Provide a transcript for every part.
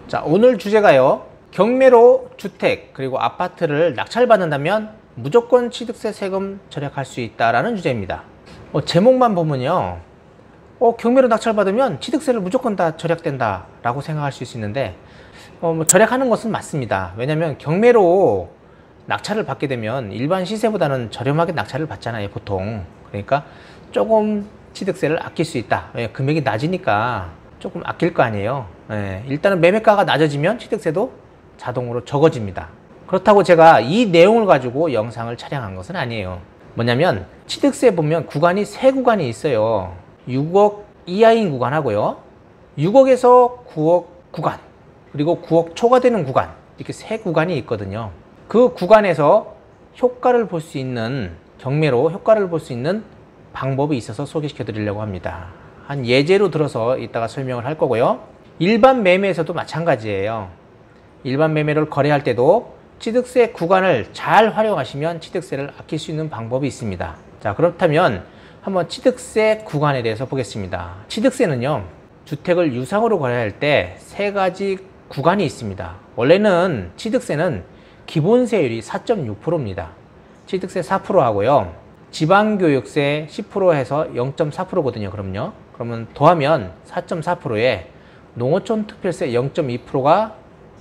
자, 오늘 주제가요, 경매로 주택 그리고 아파트를 낙찰받는다면 무조건 취득세 세금 절약할 수 있다라는 주제입니다. 제목만 보면요, 경매로 낙찰받으면 취득세를 무조건 다 절약된다 라고 생각할 수 있는데, 절약하는 것은 맞습니다. 왜냐하면 경매로 낙찰을 받게 되면 일반 시세보다는 저렴하게 낙찰을 받잖아요, 보통. 그러니까 조금 취득세를 아낄 수 있다. 금액이 낮으니까 조금 아낄 거 아니에요. 일단은 매매가가 낮아지면 취득세도 자동으로 적어집니다. 그렇다고 제가 이 내용을 가지고 영상을 촬영한 것은 아니에요. 뭐냐면 취득세 보면 구간이 세 구간이 있어요. 6억 이하인 구간하고요, 6억에서 9억 구간, 그리고 9억 초과되는 구간, 이렇게 세 구간이 있거든요. 그 구간에서 효과를 볼 수 있는, 경매로 효과를 볼 수 있는 방법이 있어서 소개시켜 드리려고 합니다. 한 예제로 들어서 이따가 설명을 할 거고요. 일반 매매에서도 마찬가지예요. 일반 매매를 거래할 때도 취득세 구간을 잘 활용하시면 취득세를 아낄 수 있는 방법이 있습니다. 자, 그렇다면 한번 취득세 구간에 대해서 보겠습니다. 취득세는요, 주택을 유상으로 거래할 때 세 가지 구간이 있습니다. 원래는 취득세는 기본세율이 4.6%입니다. 취득세 4% 하고요, 지방교육세 10% 해서 0.4%거든요. 그러면 더하면 4.4%에 농어촌 특별세 0.2%가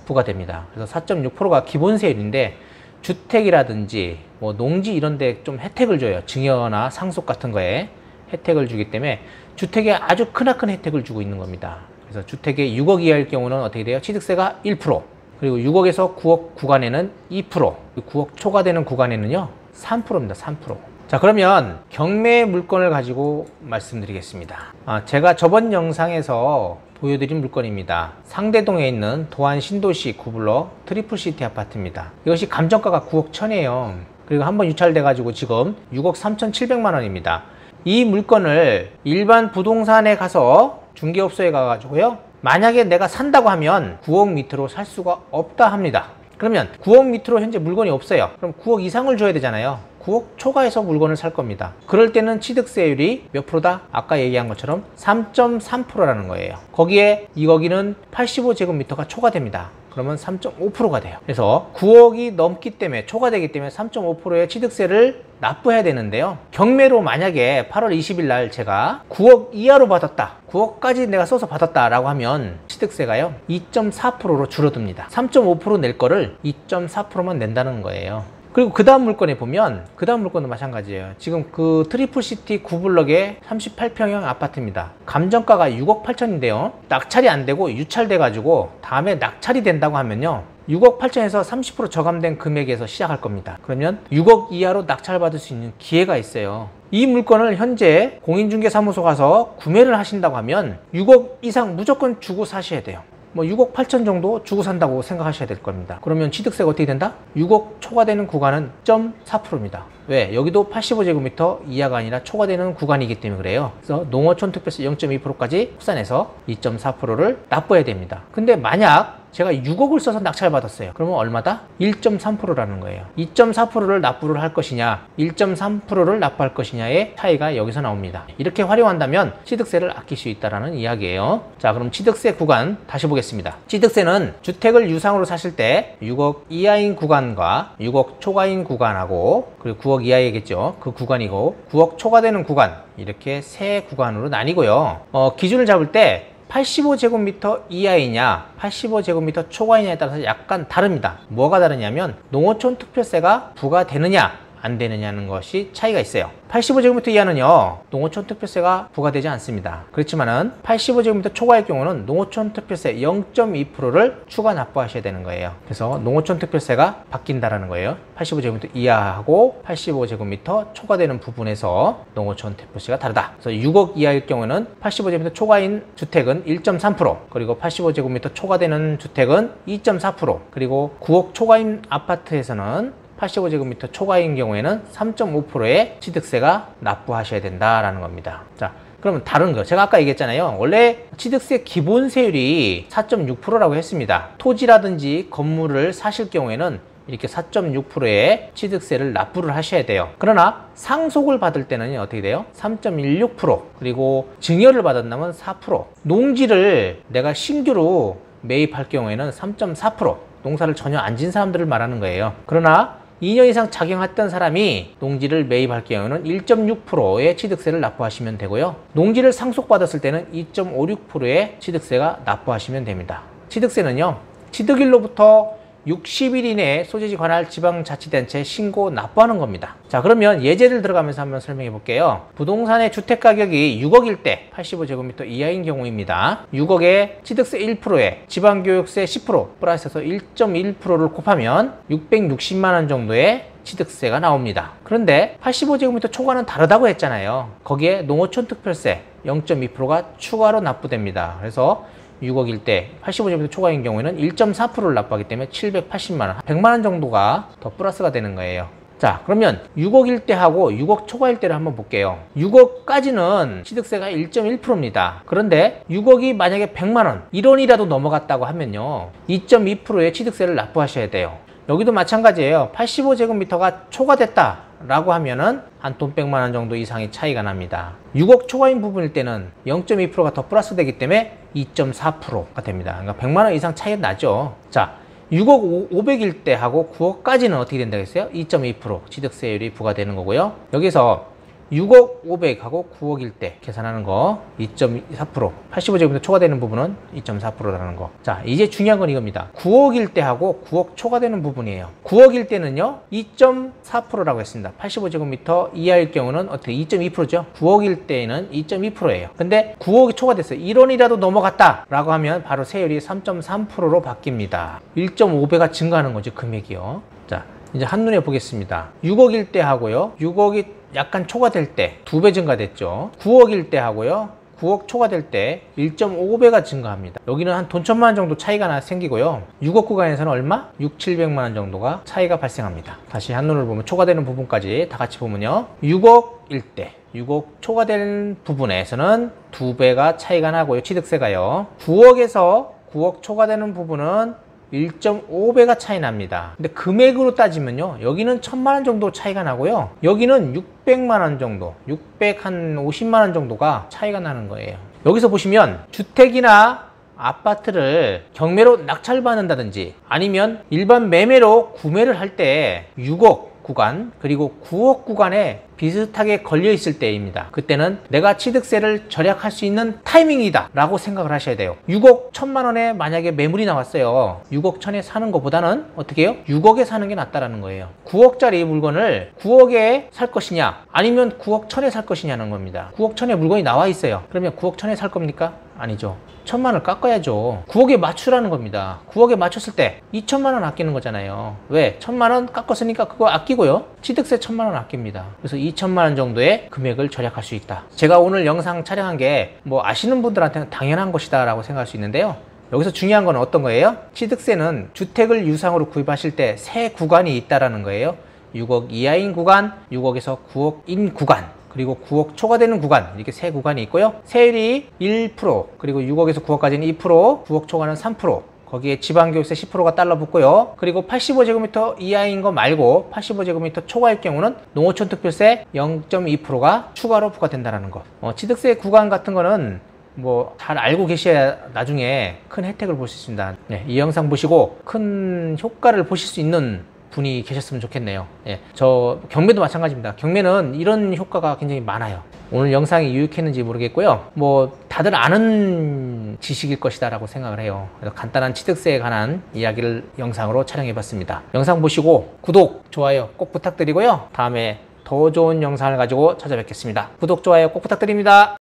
부과됩니다. 그래서 4.6%가 기본세율인데, 주택이라든지 뭐 농지 이런 데 좀 혜택을 줘요. 증여나 상속 같은 거에 혜택을 주기 때문에 주택에 아주 크나큰 혜택을 주고 있는 겁니다. 그래서 주택의 6억 이하일 경우는 어떻게 돼요? 취득세가 1%, 그리고 6억에서 9억 구간에는 2%, 9억 초과되는 구간에는요 3%입니다. 3%. 자, 그러면 경매 물건을 가지고 말씀드리겠습니다. 제가 저번 영상에서 보여드린 물건입니다. 상대동에 있는 도안 신도시 구블럭 트리플시티 아파트입니다. 이것이 감정가가 9억 1천이에요. 그리고 한번 유찰돼 가지고 지금 6억 3,700만 원입니다. 이 물건을 일반 부동산에 가서 중개업소에 가가지고요, 만약에 내가 산다고 하면 9억 밑으로 살 수가 없다 합니다. 그러면 9억 밑으로 현재 물건이 없어요. 그럼 9억 이상을 줘야 되잖아요. 9억 초과해서 물건을 살 겁니다. 그럴 때는 취득세율이 몇 프로다? 아까 얘기한 것처럼 3.3%라는 거예요. 거기에 거기는 85제곱미터가 초과됩니다. 그러면 3.5%가 돼요. 그래서 9억이 넘기 때문에, 초과되기 때문에 3.5%의 취득세를 납부해야 되는데요, 경매로 만약에 8월 20일 날 제가 9억 이하로 받았다, 9억까지 내가 써서 받았다 라고 하면 취득세가요 2.4%로 줄어듭니다. 3.5% 낼 거를 2.4%만 낸다는 거예요. 그리고 그 다음 물건에 보면, 그 다음 물건도 마찬가지예요. 지금 그 트리플시티 구블럭의 38평형 아파트입니다. 감정가가 6억 8천인데요 낙찰이 안 되고 유찰돼 가지고 다음에 낙찰이 된다고 하면요 6억 8천에서 30% 저감된 금액에서 시작할 겁니다. 그러면 6억 이하로 낙찰받을 수 있는 기회가 있어요. 이 물건을 현재 공인중개사무소 가서 구매를 하신다고 하면 6억 이상 무조건 주고 사셔야 돼요. 6억 8천 정도 주고 산다고 생각하셔야 될 겁니다. 그러면 취득세가 어떻게 된다? 6억 초과되는 구간은 0.4%입니다. 왜? 여기도 85제곱미터 이하가 아니라 초과되는 구간이기 때문에 그래요. 그래서 농어촌 특별세 0.2%까지 합산해서 2.4%를 납부해야 됩니다. 근데 만약 제가 6억을 써서 낙찰 받았어요. 그러면 얼마다? 1.3%라는 거예요. 2.4%를 납부를 할 것이냐, 1.3%를 납부할 것이냐의 차이가 여기서 나옵니다. 이렇게 활용한다면 취득세를 아낄 수 있다는 이야기예요. 자, 그럼 취득세 구간 다시 보겠습니다. 취득세는 주택을 유상으로 사실 때 6억 이하인 구간과 6억 초과인 구간하고, 그리고 9억 이하이겠죠. 그 구간이고, 9억 초과되는 구간, 이렇게 세 구간으로 나뉘고요. 기준을 잡을 때 85제곱미터 이하이냐 85제곱미터 초과이냐에 따라서 약간 다릅니다. 뭐가 다르냐면 농어촌 특별세가 부과되느냐 안 되느냐는 것이 차이가 있어요. 85제곱미터 이하는요 농어촌 특별세가 부과되지 않습니다. 그렇지만은 85제곱미터 초과일 경우는 농어촌 특별세 0.2%를 추가 납부하셔야 되는 거예요. 그래서 농어촌 특별세가 바뀐다라는 거예요. 85제곱미터 이하하고 85제곱미터 초과되는 부분에서 농어촌 특별세가 다르다. 그래서 6억 이하일 경우는 85제곱미터 초과인 주택은 1.3%, 그리고 85제곱미터 초과되는 주택은 2.4%, 그리고 9억 초과인 아파트에서는 85제곱미터 초과인 경우에는 3.5%의 취득세가 납부하셔야 된다라는 겁니다. 자, 그러면 다른 거, 제가 아까 얘기했잖아요. 원래 취득세 기본세율이 4.6%라고 했습니다. 토지라든지 건물을 사실 경우에는 이렇게 4.6%의 취득세를 납부를 하셔야 돼요. 그러나 상속을 받을 때는 어떻게 돼요? 3.16%, 그리고 증여를 받았다면 4%, 농지를 내가 신규로 매입할 경우에는 3.4%, 농사를 전혀 안 진 사람들을 말하는 거예요. 그러나 2년 이상 작용했던 사람이 농지를 매입할 경우는 1.6%의 취득세를 납부하시면 되고요. 농지를 상속받았을 때는 2.56%의 취득세가 납부하시면 됩니다. 취득세는요, 취득일로부터 60일 이내에 소재지 관할 지방자치단체에 신고 납부하는 겁니다. 자, 그러면 예제를 들어가면서 한번 설명해 볼게요. 부동산의 주택가격이 6억일 때 85제곱미터 이하인 경우입니다. 6억에 취득세 1%에 지방교육세 10% 플러스해서 1.1%를 곱하면 660만 원 정도의 취득세가 나옵니다. 그런데 85제곱미터 초과는 다르다고 했잖아요. 거기에 농어촌 특별세 0.2%가 추가로 납부됩니다. 그래서 6억일 때 85제곱미터 초과인 경우에는 1.4%를 납부하기 때문에 780만 원, 100만 원 정도가 더 플러스가 되는 거예요. 자, 그러면 6억일 때 하고 6억 초과일 때를 한번 볼게요. 6억까지는 취득세가 1.1%입니다. 그런데 6억이 만약에 100만 원, 1원이라도 넘어갔다고 하면요, 2.2%의 취득세를 납부하셔야 돼요. 여기도 마찬가지예요. 85제곱미터가 초과됐다 라고 하면은 한 돈 100만 원 정도 이상의 차이가 납니다. 6억 초과인 부분일 때는 0.2%가 더 플러스 되기 때문에 2.4%가 됩니다. 그러니까 100만 원 이상 차이가 나죠. 자, 6억 500일 때 하고 9억까지는 어떻게 된다고 했어요? 2.2% 취득세율이 부과되는 거고요. 여기서 6억 500하고 9억일 때 계산하는 거 2.4%, 85제곱미터 초과되는 부분은 2.4%라는 거. 자, 이제 중요한 건 이겁니다. 9억일 때 하고 9억 초과되는 부분이에요. 9억일 때는요 2.4%라고 했습니다. 85제곱미터 이하일 경우는 어떻게 2.2%죠? 9억일 때는 2.2%예요. 근데 9억이 초과됐어요. 1원이라도 넘어갔다 라고 하면 바로 세율이 3.3%로 바뀝니다. 1.5배가 증가하는 거죠, 금액이요. 자, 이제 한눈에 보겠습니다. 6억일 때 하고요, 6억이 약간 초과될 때 2배 증가됐죠. 9억일 때 하고요, 9억 초과될 때 1.5배가 증가합니다. 여기는 한 돈 1,000만 원 정도 차이가 생기고요. 6억 구간에서는 얼마? 6, 700만 원 정도가 차이가 발생합니다. 다시 한눈을 보면 초과되는 부분까지 다 같이 보면요, 6억일 때 6억 초과된 부분에서는 2배가 차이가 나고요, 취득세가요. 9억에서 9억 초과되는 부분은 1.5배가 차이 납니다. 근데 금액으로 따지면요, 여기는 1,000만 원 정도 차이가 나고요, 여기는 600만 원 정도, 650만 원 정도가 차이가 나는 거예요. 여기서 보시면 주택이나 아파트를 경매로 낙찰받는다든지 아니면 일반 매매로 구매를 할 때 6억 구간 그리고 9억 구간에 비슷하게 걸려 있을 때입니다. 그때는 내가 취득세를 절약할 수 있는 타이밍이다 라고 생각을 하셔야 돼요. 6억 1,000만 원에 만약에 매물이 나왔어요. 6억 1,000에 사는 것보다는 어떻게 해요? 6억에 사는 게 낫다라는 거예요. 9억짜리 물건을 9억에 살 것이냐 아니면 9억 1,000에 살 것이냐는 겁니다. 9억 1,000에 물건이 나와 있어요. 그러면 9억 1,000에 살 겁니까? 아니죠. 1,000만 원을 깎아야죠. 9억에 맞추라는 겁니다. 9억에 맞췄을 때 2,000만 원 아끼는 거잖아요. 왜? 1,000만 원 깎았으니까 그거 아끼고요, 취득세 1,000만 원 아낍니다. 그래서 2,000만 원 정도의 금액을 절약할 수 있다. 제가 오늘 영상 촬영한 게 뭐 아시는 분들한테는 당연한 것이다 라고 생각할 수 있는데요, 여기서 중요한 건 어떤 거예요? 취득세는 주택을 유상으로 구입하실 때 세 구간이 있다라는 거예요. 6억 이하인 구간, 6억에서 9억인 구간, 그리고 9억 초과되는 구간, 이렇게 세 구간이 있고요. 세율이 1%, 그리고 6억에서 9억까지는 2%, 9억 초과는 3%, 거기에 지방교육세 10%가 달라붙고요. 그리고 85제곱미터 이하인 거 말고 85제곱미터 초과일 경우는 농어촌 특별세 0.2%가 추가로 부과된다는 거. 취득세 구간 같은 거는 뭐 잘 알고 계셔야 나중에 큰 혜택을 볼 수 있습니다. 네, 이 영상 보시고 큰 효과를 보실 수 있는 분이 계셨으면 좋겠네요. 예, 저 경매도 마찬가지입니다. 경매는 이런 효과가 굉장히 많아요. 오늘 영상이 유익했는지 모르겠고요, 뭐 다들 아는 지식일 것이다 라고 생각을 해요. 그래서 간단한 취득세에 관한 이야기를 영상으로 촬영해 봤습니다. 영상 보시고 구독, 좋아요 꼭 부탁드리고요, 다음에 더 좋은 영상을 가지고 찾아뵙겠습니다. 구독, 좋아요 꼭 부탁드립니다.